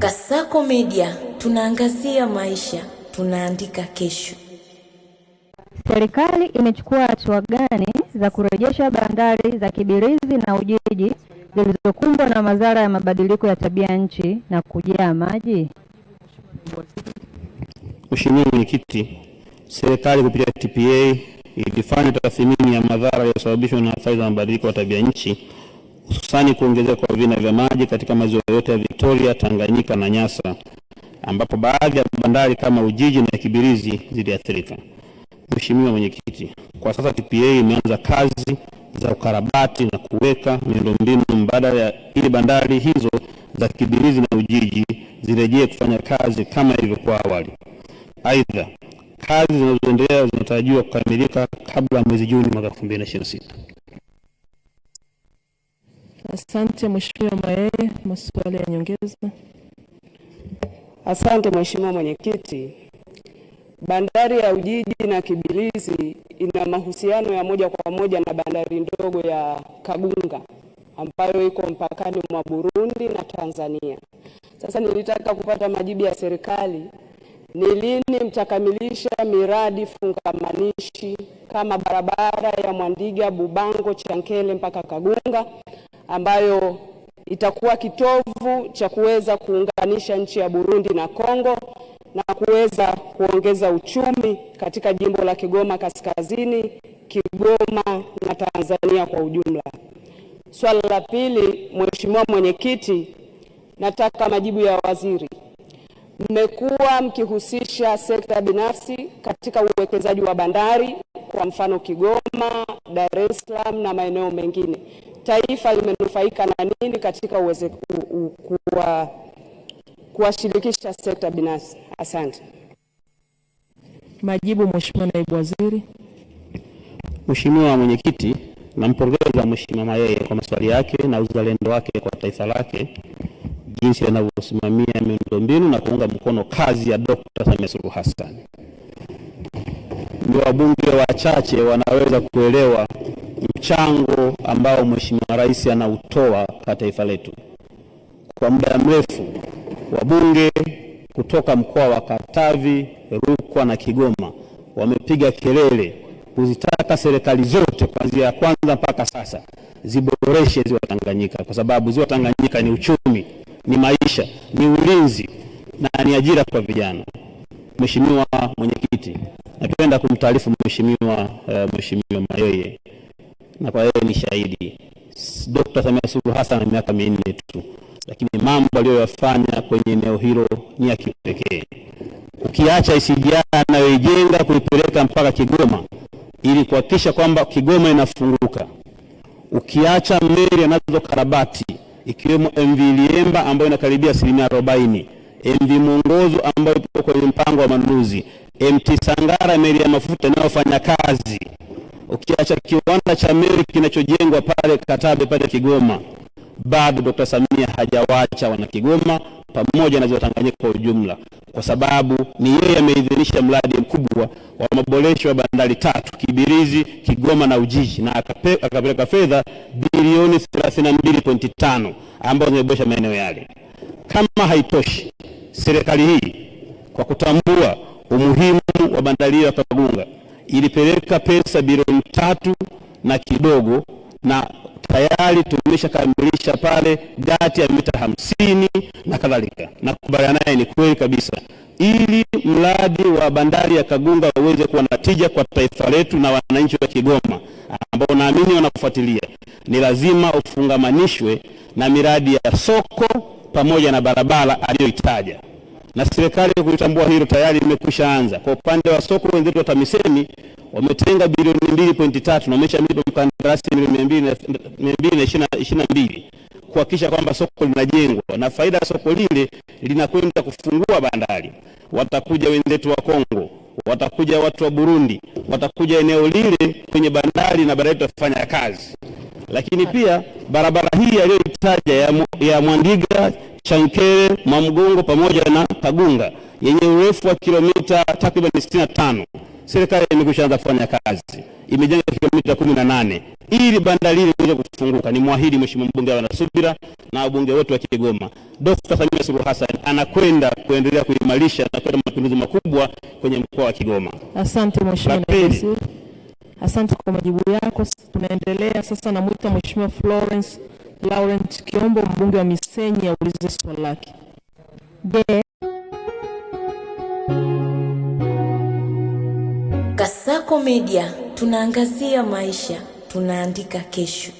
Kasako Media, tunaangazia maisha, tunaandika kesho. Serikali imechukua hatua gani za kurejesha bandari za Kibirizi na Ujiji zilizokumbwa na madhara ya mabadiliko ya tabia nchi na kujaa maji? Mheshimiwa Mwenyekiti, serikali kupitia TPA ilifanya tathmini ya madhara yaliyosababishwa na athari za mabadiliko ya tabia nchi, hususani kuongezeka kwa vina vya maji katika maziwa yote ya Victoria, Tanganyika na Nyasa, ambapo baadhi ya bandari kama Ujiji na Kibirizi ziliathirika. Mheshimiwa Mwenyekiti, kwa sasa TPA imeanza kazi za ukarabati na kuweka miundombinu mbadala ili bandari hizo za Kibirizi na Ujiji zirejee kufanya kazi kama ilivyokuwa awali. Aidha, kazi zinazoendelea zinatarajiwa kukamilika kabla mwezi Juni mwaka 2026. Asante Mheshimiwa Mayeye, maswali ya nyongeza. Asante Mheshimiwa Mwenyekiti. Bandari ya Ujiji na Kibirizi ina mahusiano ya moja kwa moja na bandari ndogo ya Kagunga ambayo iko mpakani mwa Burundi na Tanzania. Sasa nilitaka kupata majibu ya serikali, ni lini mtakamilisha miradi fungamanishi kama barabara ya Mwandiga, Bubango, Chankele mpaka Kagunga ambayo itakuwa kitovu cha kuweza kuunganisha nchi ya Burundi na Kongo na kuweza kuongeza uchumi katika jimbo la Kigoma Kaskazini, Kigoma na Tanzania kwa ujumla. Swali la pili, Mheshimiwa Mwenyekiti, nataka majibu ya waziri. Mmekuwa mkihusisha sekta binafsi katika uwekezaji wa bandari, kwa mfano Kigoma, Dar es Salaam na maeneo mengine. Taifa limenufaika na nini katika kuwashirikisha sekta binafsi? Asante. Majibu Mheshimiwa Naibu Waziri. Mheshimiwa Mwenyekiti, nampongeza Mheshimiwa Mayeye kwa maswali yake na uzalendo wake kwa taifa lake, jinsi anavyosimamia miundombinu na kuunga mkono kazi ya Dr. Samia Suluhu Hassan. Ndio wabunge wachache wanaweza kuelewa mchango ambao Mheshimiwa Rais anautoa kwa taifa letu. Kwa muda mrefu wabunge kutoka mkoa wa Katavi, Rukwa na Kigoma wamepiga kelele kuzitaka serikali zote kuanzia kwanza mpaka sasa ziboreshe ziwa Tanganyika, kwa sababu ziwa Tanganyika ni uchumi, ni maisha, ni ulinzi na ni ajira kwa vijana. Mheshimiwa Mwenyekiti, napenda kumtaarifu Mheshimiwa Mayeye, na kwa yeye ni shahidi, Dr. Samia Suluhu Hassan ana miaka 4 tu, lakini mambo aliyoyafanya kwenye eneo hilo ni ya kipekee. Ukiacha SGR anayojenga kuipeleka mpaka Kigoma ili kuhakikisha kwamba Kigoma inafunguka, ukiacha meli anazokarabati ikiwemo MV Liemba ambayo inakaribia 40%, MV Mwongozo ambayo ipo kwenye mpango wa manunuzi, MT Sangara meli ya mafuta inayofanya kazi, ukiacha kiwanda cha meli kinachojengwa pale Katabe pale Kigoma, bado Dr. Samia hajawacha wana Kigoma pamoja na ziwa Tanganyika kwa ujumla, kwa sababu ni yeye ameidhinisha mradi mkubwa wa maboresho ya bandari 3, Kibirizi, Kigoma na Ujiji, na akapeleka fedha bilioni 32.5 ambazo zimeboresha maeneo yale. Kama haitoshi, serikali hii kwa kutambua umuhimu wa bandari ya Kagunga ilipeleka pesa bilioni 3 na kidogo, na tayari tumeshakamilisha pale gati ya mita 50 na kadhalika. Nakubaliana naye, ni kweli kabisa, ili mradi wa bandari ya Kagunga uweze kuwa na tija kwa taifa letu na wananchi wa Kigoma ambao naamini wanakufuatilia, ni lazima ufungamanishwe na miradi ya soko pamoja na barabara aliyoitaja, na serikali kulitambua hilo tayari imekwishaanza. Kwa upande wa soko, wenzetu wa TAMISEMI wametenga bilioni 2.3 na wameshamlipa mkandarasi milioni 222 kuhakikisha kwamba soko linajengwa, na faida ya soko lile linakwenda kufungua bandari. Watakuja wenzetu wa Kongo, watakuja watu wa Burundi, watakuja eneo lile kwenye bandari na bandari itafanya kazi. Lakini pia barabara hii aliyoitaja ya Mwandiga, Chankele, Mwamgongo pamoja na Kagunga yenye urefu wa kilomita takriban 65, serikali imekwishaanza kufanya kazi, imejenga kilomita 18 ili bandari ile iweze kufunguka. Ni mwahidi mheshimiwa mbunge wa Nasubira na wabunge wote wa Kigoma, Dr. Samia Suluhu Hassan anakwenda kuendelea kuimarisha na kuleta mapinduzi makubwa kwenye mkoa wa Kigoma. Asante mheshimiwa naibu. Asante kwa majibu yako. Tunaendelea sasa, namuita mheshimiwa Florence Laurent Kiombo, mbunge wa Misenyi, aulize swali lake. Je, Kasako Media tunaangazia maisha, tunaandika kesho.